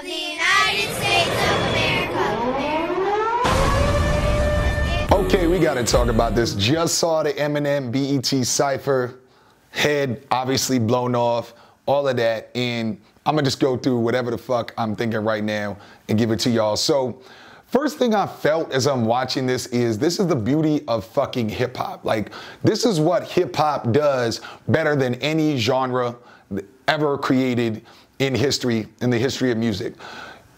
of the United States of America. Okay, we gotta talk about this. Just saw the Eminem BET Cypher, head obviously blown off, all of that, and I'm gonna just go through whatever the fuck I'm thinking right now and give it to y'all. So, first thing I felt as I'm watching this is the beauty of fucking hip hop. Like, this is what hip hop does better than any genre ever created in history, in the history of music.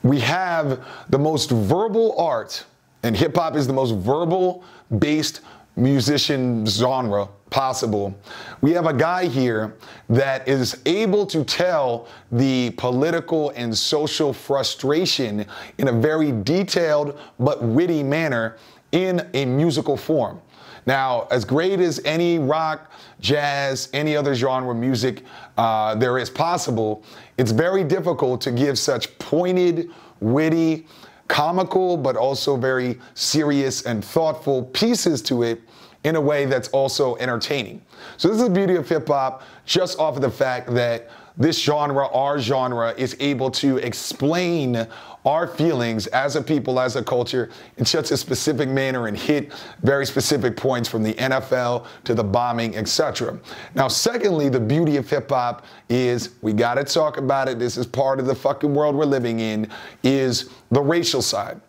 We have the most verbal art, and hip hop is the most verbal based musician genre possible. We have a guy here that is able to tell the political and social frustration in a very detailed but witty manner in a musical form. Now, as great as any rock, jazz, any other genre music there is possible, it's very difficult to give such pointed, witty, comical, but also very serious and thoughtful pieces to it in a way that's also entertaining. So this is the beauty of hip hop, just off of the fact that this genre, our genre, is able to explain our feelings as a people, as a culture, in such a specific manner and hit very specific points, from the NFL to the bombing, etc. Now, secondly, the beauty of hip hop is, we gotta talk about it, this is part of the fucking world we're living in, is the racial side.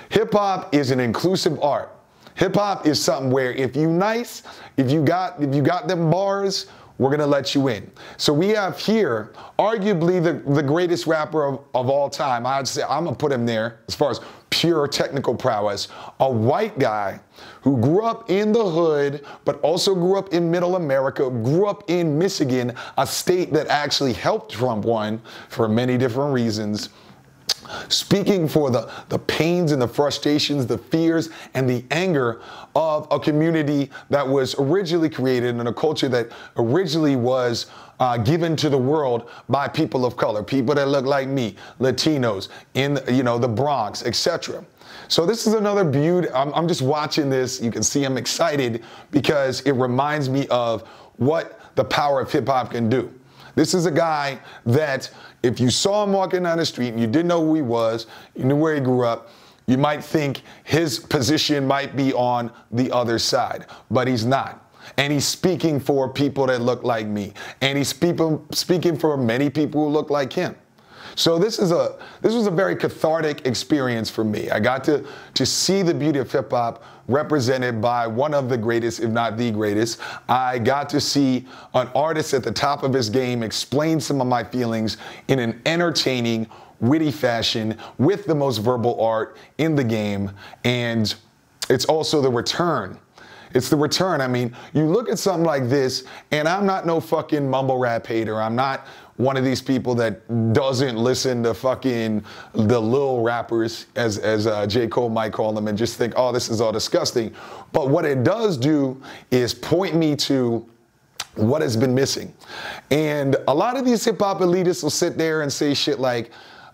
Hip hop is an inclusive art. Hip hop is something where if you nice, if you got them bars, we're gonna let you in. So we have here arguably the greatest rapper of all time. I'd say, I'm gonna put him there as far as pure technical prowess. A white guy who grew up in the hood, but also grew up in middle America, grew up in Michigan, a state that actually helped Trump win for many different reasons. Speaking for the pains and the frustrations, the fears and the anger of a community that was originally created and a culture that originally was given to the world by people of color, people that look like me, Latinos, in the Bronx, etc. So this is another beauty. I'm just watching this. You can see I'm excited because it reminds me of what the power of hip hop can do. This is a guy that if you saw him walking down the street and you didn't know who he was, you knew where he grew up, you might think his position might be on the other side, but he's not. And he's speaking for people that look like me. And he's speaking for many people who look like him. So this was a very cathartic experience for me. I got to see the beauty of hip hop represented by one of the greatest, if not the greatest. I got to see an artist at the top of his game explain some of my feelings in an entertaining, witty fashion with the most verbal art in the game. And it's also the return. It's the return. I mean, you look at something like this, and I'm not no fucking mumble rap hater. I'm not one of these people that doesn't listen to fucking the little rappers, as J. Cole might call them, and just think, oh, this is all disgusting. But what it does do is point me to what has been missing. And a lot of these hip hop elitists will sit there and say shit like,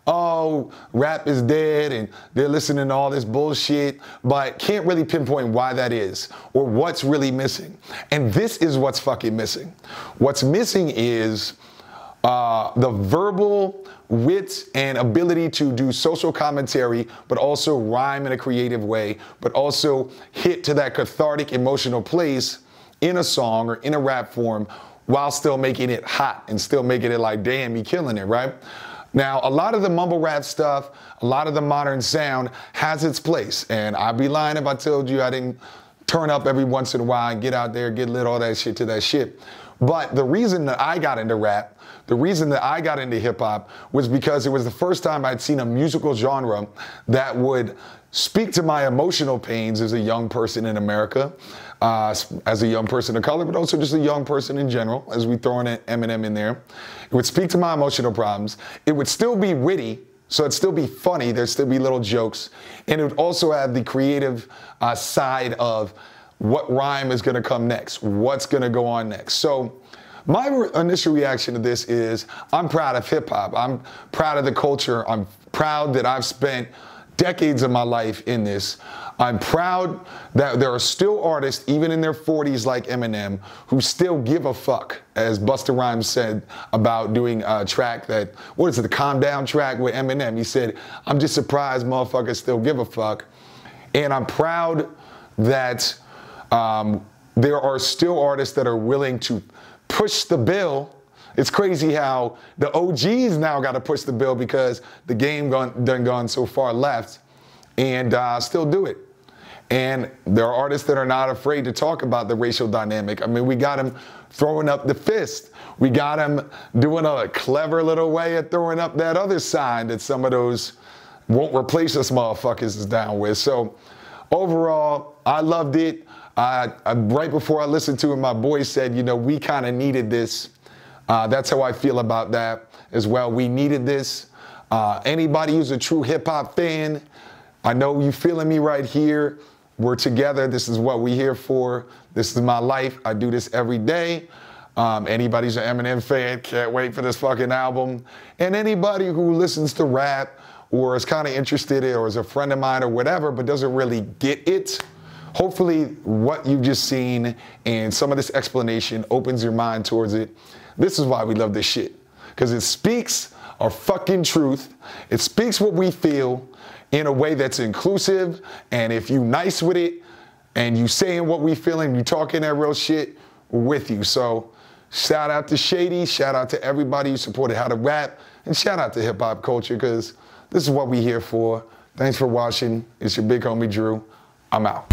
oh, rap is dead and they're listening to all this bullshit, but can't really pinpoint why that is or what's really missing. And this is what's fucking missing. What's missing is the verbal wit and ability to do social commentary, but also rhyme in a creative way, but also hit to that cathartic emotional place in a song or in a rap form while still making it hot and still making it like, damn, you killing it, right? Now, a lot of the mumble rap stuff, a lot of the modern sound has its place. And I'd be lying if I told you I didn't turn up every once in a while and get out there, get lit, all that shit to that shit. But the reason that I got into rap, the reason that I got into hip hop was because it was the first time I'd seen a musical genre that would speak to my emotional pains as a young person in America, as a young person of color, but also just a young person in general, as we throw in Eminem in there. It would speak to my emotional problems. It would still be witty, so it'd still be funny. There'd still be little jokes. And it would also have the creative side of what rhyme is gonna come next, what's gonna go on next. So my initial reaction to this is, I'm proud of hip hop. I'm proud of the culture. I'm proud that I've spent decades of my life in this. I'm proud that there are still artists, even in their 40s like Eminem, who still give a fuck, as Busta Rhymes said about doing a track that, what is it, the Calm Down track with Eminem. He said, I'm just surprised motherfuckers still give a fuck. And I'm proud that there are still artists that are willing to push the bill. It's crazy how the OGs now got to push the bill because the game done gone so far left, and still do it. And there are artists that are not afraid to talk about the racial dynamic. I mean, we got him throwing up the fist. We got him doing a clever little way of throwing up that other sign that some of those won't replace us motherfuckers is down with. So overall, I loved it. Right before I listened to it, my boy said, you know, we kind of needed this. That's how I feel about that as well. We needed this. Anybody who's a true hip hop fan, I know you feeling me right here. We're together. This is what we're here for. This is my life. I do this every day. Anybody who's an Eminem fan, can't wait for this fucking album. And anybody who listens to rap or is kind of interested in it or is a friend of mine or whatever, but doesn't really get it, hopefully what you've just seen and some of this explanation opens your mind towards it. This is why we love this shit. Because it speaks our fucking truth. It speaks what we feel in a way that's inclusive, and if you nice with it, and you saying what we feeling, you talking that real shit, we're with you. So shout out to Shady, shout out to everybody who supported How to Rap, and shout out to hip hop culture, because this is what we here for. Thanks for watching. It's your big homie Drew. I'm out.